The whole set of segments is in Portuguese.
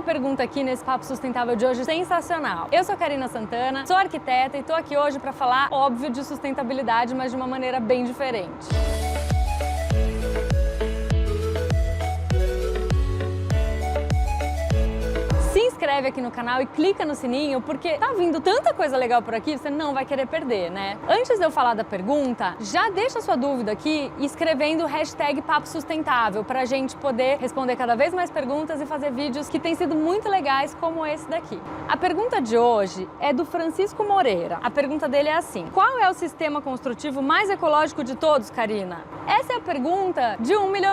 uma pergunta aqui nesse Papo Sustentável de hoje sensacional. Eu sou Karina Santana, sou arquiteta e tô aqui hoje para falar, óbvio, de sustentabilidade, mas de uma maneira bem diferente. Se inscreve aqui no canal e clica no sininho, porque tá vindo tanta coisa legal por aqui, você não vai querer perder, né? Antes de eu falar da pergunta, já deixa sua dúvida aqui escrevendo o hashtag Papo Sustentável pra gente poder responder cada vez mais perguntas e fazer vídeos que têm sido muito legais, como esse daqui. A pergunta de hoje é do Francisco Moreira. A pergunta dele é assim: qual é o sistema construtivo mais ecológico de todos, Karina? Essa é a pergunta de $1 milhão.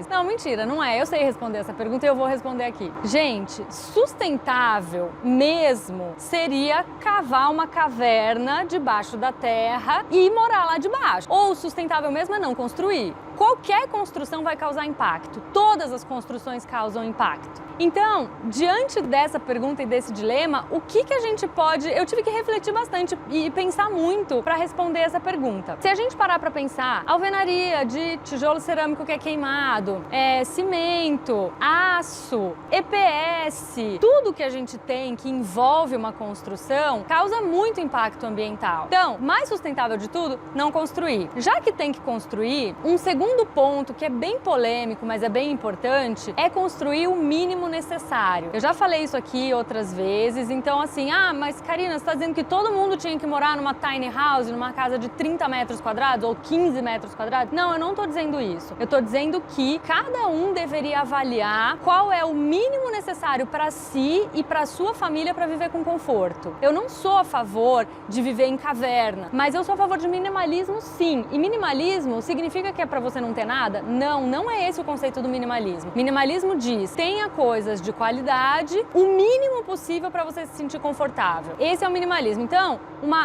Não, mentira, não é. Eu sei responder essa pergunta e eu vou responder aqui. Gente, sustentável mesmo seria cavar uma caverna debaixo da terra e morar lá debaixo. Ou sustentável mesmo é não construir. Qualquer construção vai causar impacto. Todas as construções causam impacto. Então, diante dessa pergunta e desse dilema, o que a gente pode... Eu tive que refletir bastante e pensar muito para responder essa pergunta. Se a gente parar para pensar, alvenaria de tijolo cerâmico que é queimado, cimento, aço, EPS, tudo que a gente tem que envolve uma construção causa muito impacto ambiental. Então, mais sustentável de tudo, não construir. Já que tem que construir, um segundo ponto que é bem polêmico, mas é bem importante, é construir o mínimo necessário. Eu já falei isso aqui outras vezes, então assim, mas Karina, você está dizendo que todo mundo tinha que morar numa tiny house, numa casa de 30 metros quadrados ou 15 metros quadrados? Não, eu não estou dizendo isso. Eu estou dizendo que cada um deveria avaliar qual é o mínimo necessário para si e para sua família para viver com conforto. Eu não sou a favor de viver em caverna, mas eu sou a favor de minimalismo, sim. E minimalismo significa que é para você não ter nada? Não, não é esse o conceito do minimalismo. Minimalismo diz: tenha coisas de qualidade, o mínimo possível para você se sentir confortável. Esse é o minimalismo. Então,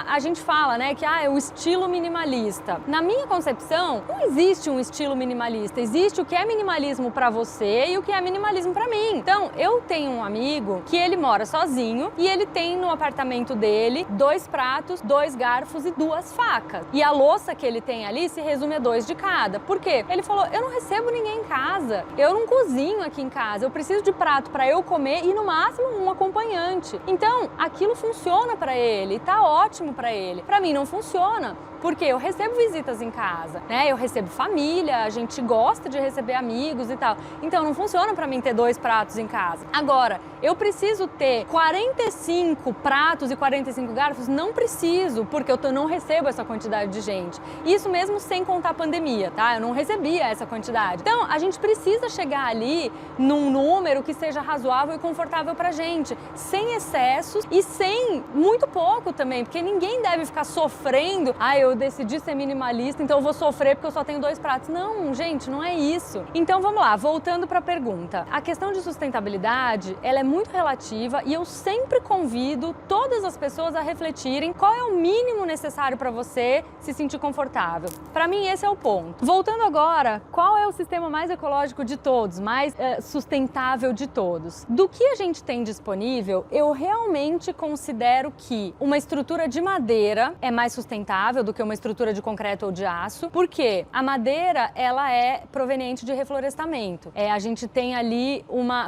a gente fala, né, que é o estilo minimalista. Na minha concepção, não existe um estilo minimalista. Existe o que é minimalismo para você e o que é minimalismo para mim. Então, eu tenho um amigo que ele mora sozinho e ele tem no apartamento dele 2 pratos, 2 garfos e 2 facas. E a louça que ele tem ali se resume a 2 de cada. Por quê? Ele falou: eu não recebo ninguém em casa, eu não cozinho aqui em casa, eu preciso de prato para eu comer e no máximo um acompanhante. Então, aquilo funciona para ele, tá ótimo para ele. Para mim não funciona, porque eu recebo visitas em casa, né? Eu recebo família, a gente gosta de receber amigos e tal. Então não funciona para mim ter 2 pratos em casa. Agora, eu preciso ter 45 pratos e 45 garfos? Não preciso, porque eu não recebo essa quantidade de gente. Isso mesmo sem contar a pandemia, tá? Eu não recebia essa quantidade. Então, a gente precisa chegar ali num número que seja razoável e confortável pra gente, sem excessos e sem muito pouco também, porque ninguém deve ficar sofrendo. Eu decidi ser minimalista, então eu vou sofrer porque eu só tenho 2 pratos. Não, gente, não é isso. Então vamos lá, voltando para a pergunta. A questão de sustentabilidade, ela é muito relativa e eu sempre convido todas as pessoas a refletirem qual é o mínimo necessário para você se sentir confortável. Para mim, esse é o ponto. Voltando agora, qual é o sistema mais ecológico de todos, mais sustentável de todos? Do que a gente tem disponível, eu realmente considero que uma estrutura de madeira é mais sustentável do que uma estrutura de concreto ou de aço, porque a madeira, ela é proveniente de reflorestamento. A gente tem ali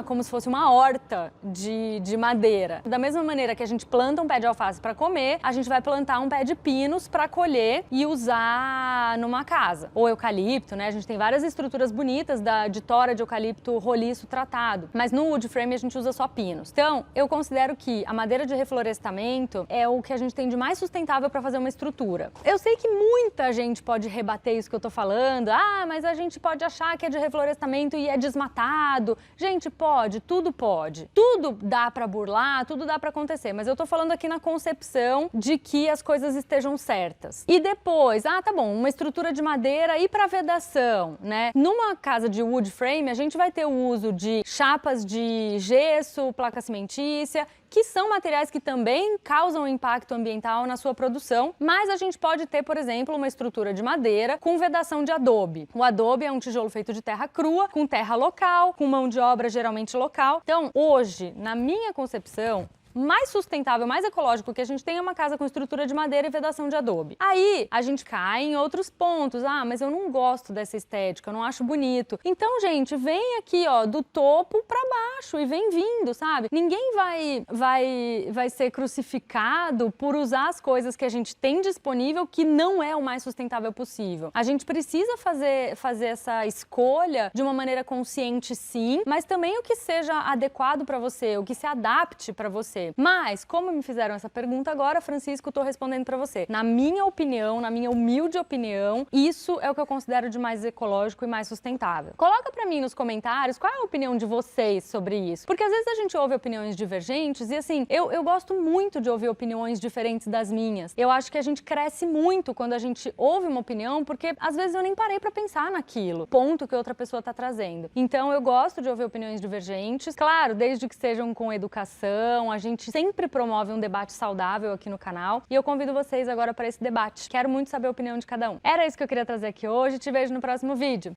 como se fosse uma horta de madeira. Da mesma maneira que a gente planta um pé de alface para comer, a gente vai plantar um pé de pinos para colher e usar numa casa. Ou eucalipto, né? A gente tem várias estruturas bonitas de tora de eucalipto roliço tratado, mas no wood frame a gente usa só pinos. Então, eu considero que a madeira de reflorestamento é o que a gente tem de mais sustentável para fazer uma estrutura. Eu sei que muita gente pode rebater isso que eu tô falando. Mas a gente pode achar que é de reflorestamento e é desmatado. Gente, pode, tudo pode. Tudo dá pra burlar, tudo dá pra acontecer. Mas eu tô falando aqui na concepção de que as coisas estejam certas. E depois, tá bom, uma estrutura de madeira e pra vedação, né? Numa casa de wood frame, a gente vai ter o uso de chapas de gesso, placa cimentícia, que são materiais que também causam impacto ambiental na sua produção, mas a gente pode ter, por exemplo, uma estrutura de madeira com vedação de adobe. O adobe é um tijolo feito de terra crua, com terra local, com mão de obra geralmente local. Então, hoje, na minha concepção, mais sustentável, mais ecológico que a gente tem é uma casa com estrutura de madeira e vedação de adobe. Aí a gente cai em outros pontos. Ah, mas eu não gosto dessa estética, eu não acho bonito. Então, gente, vem aqui, ó, do topo pra baixo e vem vindo, sabe? Ninguém vai ser crucificado por usar as coisas que a gente tem disponível que não é o mais sustentável possível. A gente precisa fazer essa escolha de uma maneira consciente, sim, mas também o que seja adequado pra você, o que se adapte pra você. Mas, como me fizeram essa pergunta agora, Francisco, tô respondendo pra você. Na minha opinião, na minha humilde opinião, isso é o que eu considero de mais ecológico e mais sustentável. Coloca pra mim nos comentários qual é a opinião de vocês sobre isso. Porque às vezes a gente ouve opiniões divergentes e assim, eu gosto muito de ouvir opiniões diferentes das minhas. Eu acho que a gente cresce muito quando a gente ouve uma opinião, porque às vezes eu nem parei pra pensar naquilo, ponto que outra pessoa tá trazendo. Então eu gosto de ouvir opiniões divergentes, claro, desde que sejam com educação, a gente sempre promove um debate saudável aqui no canal e eu convido vocês agora para esse debate. Quero muito saber a opinião de cada um. Era isso que eu queria trazer aqui hoje, te vejo no próximo vídeo.